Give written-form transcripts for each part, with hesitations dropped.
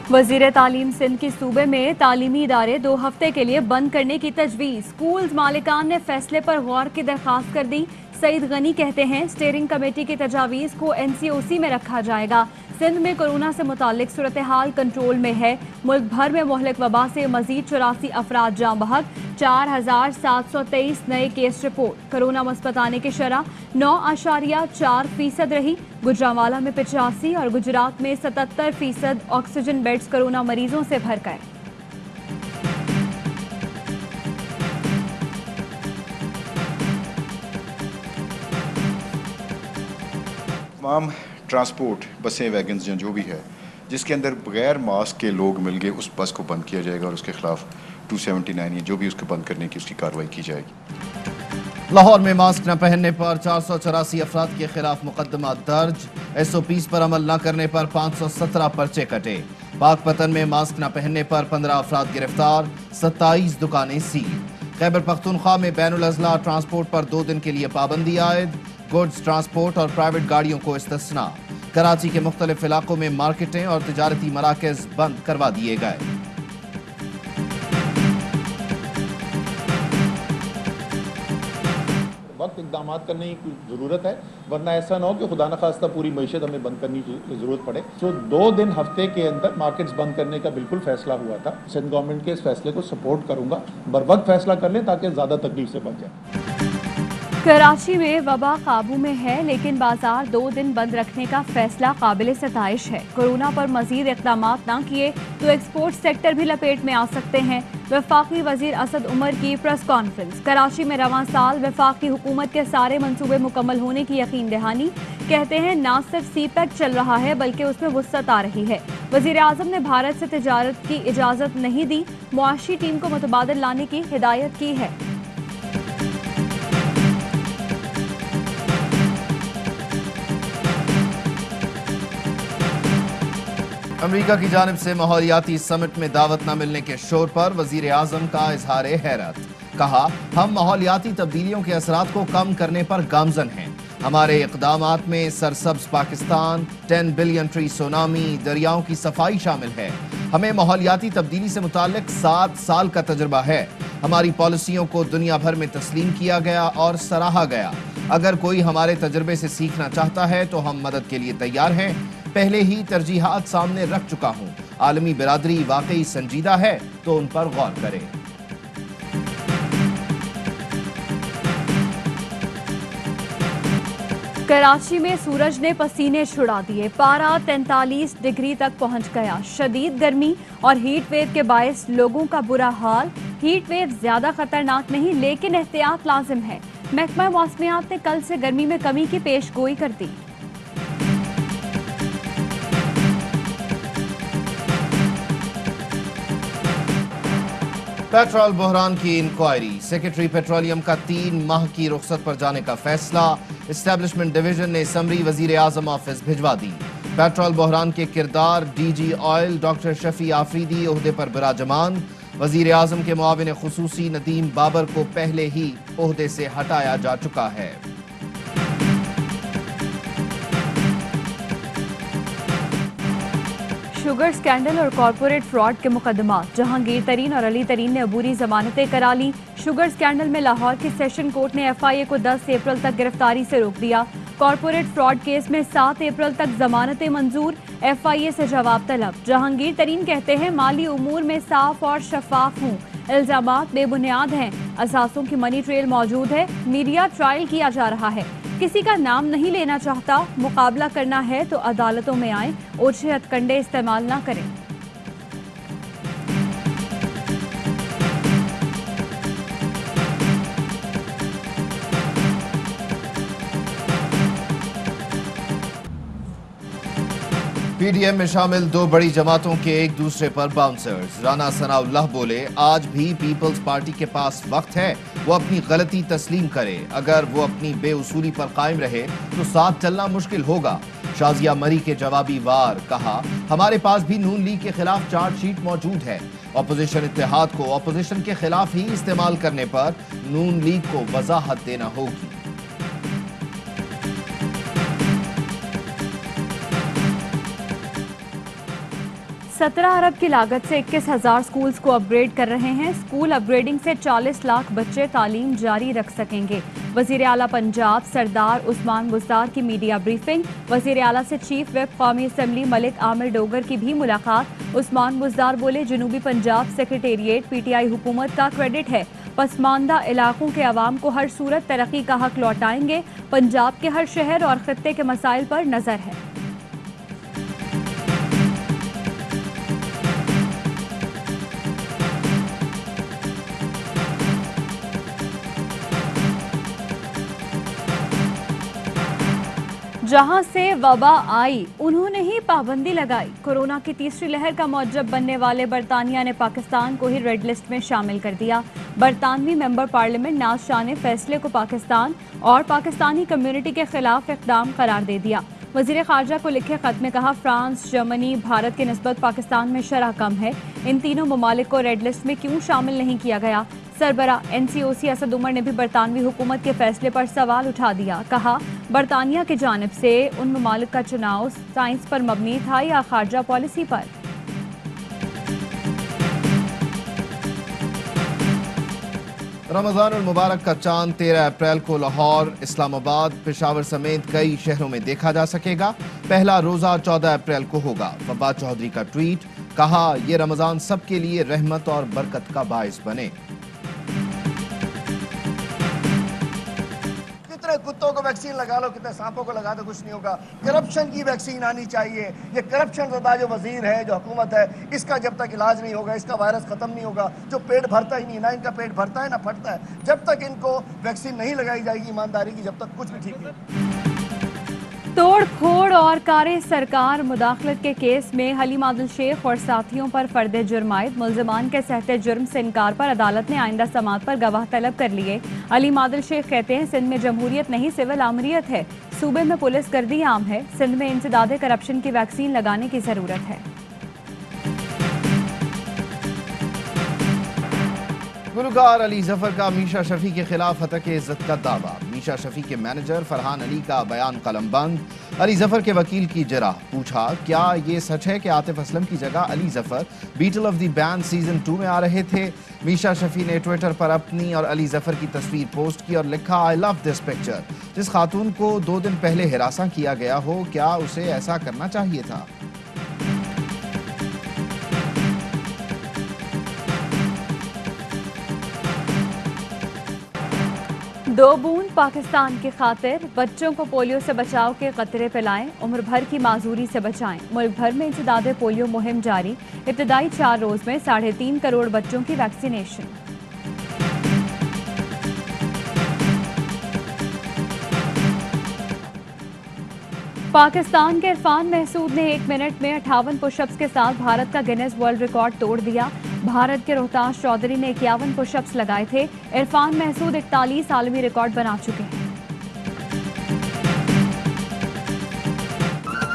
वजीर तालीम सिंध की सूबे में तालीमी इदारे 2 हफ्ते के लिए बंद करने की तजवीज़। स्कूल मालिकान ने फैसले पर गौर की दरख्वास्त कर दी। सईद गनी कहते हैं स्टीयरिंग कमेटी की तजावीज़ को NCOC में रखा जाएगा। सिंध में कोरोना से मुतालिक सूरत हाल कंट्रोल में है। मुल्क भर में मुहलिक वबा से मजीद 84 अफराद जाँ बहक, 4723 नए केस रिपोर्ट। कोरोना मुस्बत आने की शरह 9.4% रही। गुजरांवाला में 85 और गुजरात में 77% ऑक्सीजन बेड्स कोरोना मरीजों से भर गए। तमाम ट्रांसपोर्ट बसें वैगन्स जो भी है जिसके अंदर बगैर मास्क के लोग मिल गए उस बस को बंद किया जाएगा और उसके खिलाफ 279 जो भी उसको बंद करने की उसकी कार्रवाई की जाएगी। लाहौर में मास्क न पहनने पर 484 अफराद के खिलाफ मुकदमा दर्ज। SOPs पर अमल न करने पर 517 पर्चे कटे। पाकपतन में मास्क न पहनने पर 15 अफराद गिरफ्तार, 27 दुकानें सील। खैबर पख्तूनख्वा में बैनुल अज़ला ट्रांसपोर्ट पर 2 दिन के लिए पाबंदी आयद। गुड्स ट्रांसपोर्ट और प्राइवेट गाड़ियों को इस्तिस्ना। कराची के मुख्तलिफ इलाकों में मार्केटें और तिजारती मराकज़ बंद करवा दिए गए। वक्त इकदाम करने की ज़रूरत है, वरना ऐसा ना हो कि खुदा न खास्ता पूरी मईशत हमें बंद करने की ज़रूरत पड़े। तो 2 दिन हफ्ते के अंदर मार्केट्स बंद करने का बिल्कुल फैसला हुआ था। सिंध गवर्नमेंट के इस फैसले को सपोर्ट करूंगा, बर वक्त फैसला कर लें ताकि ज़्यादा तकलीफ से बच जाए। कराची में वबा काबू में है, लेकिन बाजार 2 दिन बंद रखने का फैसला काबिल सताइश है। कोरोना पर मजीद इक़दाम ना किए तो एक्सपोर्ट सेक्टर भी लपेट में आ सकते हैं। वफाकी वजीर असद उमर की प्रेस कॉन्फ्रेंस। कराची में रवां साल वफाकी हुकूमत के सारे मंसूबे मुकम्मल होने की यकीन दहानी। कहते हैं ना सिर्फ CPEC चल रहा है बल्कि उसमें वुसअत आ रही है। वजीर आजम ने भारत से तिजारत की इजाज़त नहीं दी, मुआशी टीम को मुतबादिल लाने की हिदायत की है। अमेरिका की जानिब से माहौलियाती समिट में दावत न मिलने के शोर पर वजीर आजम का इजहार हैरत। कहा, हम माहौलियाती तब्दीलियों के असरात को कम करने पर गामजन हैं। हमारे इक़दामात में सरसब्ज पाकिस्तान, 10 बिलियन ट्री सुनामी, दरियाओं की सफाई शामिल है। हमें माहौलियाती तब्दीली से मुताल्लिक 7 साल का तजुर्बा है। हमारी पॉलिसियों को दुनिया भर में तस्लीम किया गया और सराहा गया। अगर कोई हमारे तजुर्बे से सीखना चाहता है तो हम मदद के लिए तैयार हैं। पहले ही तरजीहात सामने रख चुका हूं। आलमी बिरादरी वाकई संजीदा है तो उन पर गौर करे। कराची में सूरज ने पसीने छुड़ा दिए। पारा 43 डिग्री तक पहुंच गया। शदीद गर्मी और हीट वेव के बायस लोगों का बुरा हाल। हीट वेव ज्यादा खतरनाक नहीं, लेकिन एहतियात लाजिम है। महकमा मौसमियात ने कल से गर्मी में कमी की पेशगोई कर दी। पेट्रोल बहरान की इंक्वायरी। सेक्रेटरी पेट्रोलियम का 3 माह की रुख्सत पर जाने का फैसला। एस्टेब्लिशमेंट डिवीजन ने समरी वजीर आजम ऑफिस भिजवा दी। पेट्रोल बहरान के किरदार DG oil doctor Shafi Afridi ओहदे पर बिराजमान। वजीर आजम के मुआविन खुसूसी नदीम बाबर को पहले ही ओहदे से हटाया जा चुका है। शुगर स्कैंडल और कॉरपोरेट फ्रॉड के मुकदमात। जहांगीर तरीन और अली तरीन ने अबूरी जमानतें करा ली। शुगर स्कैंडल में लाहौर की सेशन कोर्ट ने FIA को 10 अप्रैल तक गिरफ्तारी से रोक दिया। कॉरपोरेट फ्रॉड केस में 7 अप्रैल तक जमानतें मंजूर। FIA से जवाब तलब। जहांगीर तरीन कहते हैं माली उमूर में साफ और शफाफ हूँ, इल्जामात बेबुनियाद हैं, असासों की मनी ट्रेल मौजूद है, मीडिया ट्रायल किया जा रहा है, किसी का नाम नहीं लेना चाहता, मुकाबला करना है तो अदालतों में आए, ओछे हथकंडे इस्तेमाल ना करें। PDM में शामिल 2 बड़ी जमातों के एक दूसरे पर बाउंसर्स। राना सनाउल्लाह बोले, आज भी पीपल्स पार्टी के पास वक्त है, वो अपनी गलती तस्लीम करे। अगर वो अपनी बेउसूली पर कायम रहे तो साथ चलना मुश्किल होगा। शाजिया मरी के जवाबी वार। कहा, हमारे पास भी नून लीग के खिलाफ चार्जशीट मौजूद है। अपोजिशन इत्तेहाद को अपोजिशन के खिलाफ ही इस्तेमाल करने पर नून लीग को वजाहत देना होगी। 17 अरब की लागत से 21,000 स्कूल्स को अपग्रेड कर रहे हैं। स्कूल अपग्रेडिंग से 40 लाख बच्चे तालीम जारी रख सकेंगे। वजीर आला पंजाब सरदार उस्मान बुज़दार की मीडिया ब्रीफिंग। वजीर आला से चीफ व्हिप कौमी असम्बली मलिक आमिर डोगर की भी मुलाकात। उस्मान बुज़दार बोले, जनूबी पंजाब सेक्रेटेरिएट PTI हुकूमत का क्रेडिट है। पसमानदा इलाकों के अवाम को हर सूरत तरक्की का हक लौटाएंगे। पंजाब के हर शहर और खित्ते के मसाइल पर नजर है। जहां से वबा आई उन्होंने ही पाबंदी लगाई। कोरोना की तीसरी लहर का मौजब बनने वाले बरतानिया ने पाकिस्तान को ही रेड लिस्ट में शामिल कर दिया। बरतानवी मेंबर पार्लियामेंट नाज शाह ने फैसले को पाकिस्तान और पाकिस्तानी कम्युनिटी के खिलाफ इक़दाम करार दे दिया। वज़ीर ख़ारजा को लिखे खत में कहा, फ्रांस, जर्मनी, भारत के निस्बत पाकिस्तान में शरह कम है। इन तीनों ममालिक को रेड लिस्ट में क्यों शामिल नहीं किया गया? सरबरा NCOC असद उमर ने भी बरतानवी हुकूमत के फैसले पर सवाल उठा दिया। कहा, बरतानिया की जानिब से उन ममालिक का चुनाव साइंस पर मबनी था या खारजा पॉलिसी पर? रमजानुल मुबारक का चांद 13 अप्रैल को लाहौर, इस्लामाबाद, पेशावर समेत कई शहरों में देखा जा सकेगा। पहला रोजा 14 अप्रैल को होगा। फवाद चौधरी का ट्वीट, कहा, ये रमजान सबके लिए रहमत और बरकत का बाइस बने। कितने कुत्तों को वैक्सीन लगा लो, कितने सांपों को लगा दो, कुछ नहीं होगा। करप्शन की वैक्सीन आनी चाहिए। ये करप्शन ज़दा जो वजीर है, जो हुकूमत है, इसका जब तक इलाज नहीं होगा, इसका वायरस खत्म नहीं होगा, जो पेट भरता ही नहीं, ना इनका पेट भरता है ना फटता है, जब तक इनको वैक्सीन नहीं लगाई जाएगी ईमानदारी की, जब तक कुछ भी ठीक नहीं। तोड़ फोड़ और कारे सरकार मुदाखलत के केस में हलीम आदिल शेख और साथियों पर फर्द जुर्म आयद। मुल्ज़िमान के सहते जुर्म से इनकार पर अदालत ने आइंदा समाअत पर गवाह तलब कर लिए। हलीम आदिल शेख कहते हैं, सिंध में जमहूरियत नहीं सिविल आमरीत है। सूबे में पुलिस गर्दी आम है। सिंध में इंसदादे करप्शन की वैक्सीन लगाने की जरूरत है। गुलकार अली जफर का मीशा शफी के खिलाफ हतक इज्जत का दावा। मीशा शफी के मैनेजर फरहान अली का बयान कलमबंद। अली जफर के वकील की जराह, पूछा, क्या ये सच है कि आतिफ असलम की जगह Ali Zafar battle of the band season 2 में आ रहे थे? मीशा शफी ने ट्विटर पर अपनी और अली जफर की तस्वीर पोस्ट की और लिखा, आई लव दिस पिक्चर। जिस खातून को 2 दिन पहले हिरासा किया गया हो, क्या उसे ऐसा करना चाहिए था? दो बूंद पाकिस्तान की खातिर, बच्चों को पोलियो से बचाव के कतरे पिलाएं, उम्र भर की माजूरी से बचाएं। मुल्क भर में इंसदादे पोलियो मुहिम जारी। इब्तदाई 4 रोज में 3.5 करोड़ बच्चों की वैक्सीनेशन। पाकिस्तान के इरफान महसूद ने 1 मिनट में 58 पुशअप्स के साथ भारत का गिनेस वर्ल्ड रिकॉर्ड तोड़ दिया। भारत के रोहताश चौधरी ने 51 पुशअप्स लगाए थे। इरफान महसूद 41 आलमी रिकॉर्ड बना चुके हैं।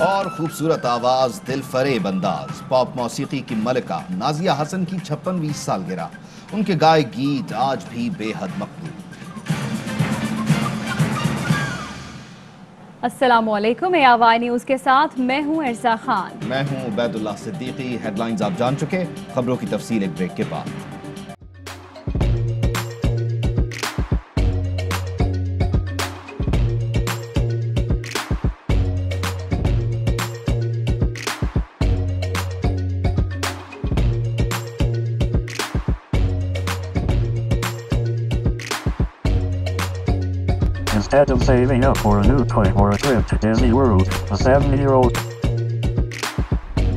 और खूबसूरत आवाज, दिल फरेब अंदाज, पॉप मौसीकी की मलिका नाजिया हसन की 56वीं सालगिरह। उनके गाए गीत आज भी बेहद मकबूल। अस्सलामुअलैकुम, AY न्यूज़ के साथ मैं हूं इरसा खान। मैं हूं उबैदुल्लाह सिद्दीकी। हेडलाइंस आप जान चुके, खबरों की तफसील एक ब्रेक के बाद। Instead of saving up for a new toy or a trip to Disney World, a 7-year-old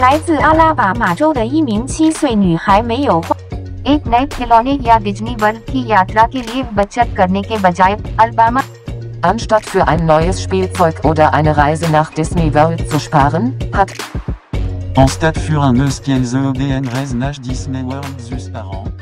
来自阿拉巴马州的一名7岁女孩没有花 एक नए खिलौने या डिज्नी वर्ल्ड की यात्रा के लिए बचत करने के बजाय Alabama Anstatt für ein neues Spielzeug oder eine Reise nach Disney World zu sparen, hat Anstatt für un neus Spielzeug oder eine Reise nach Disney World zu sparen,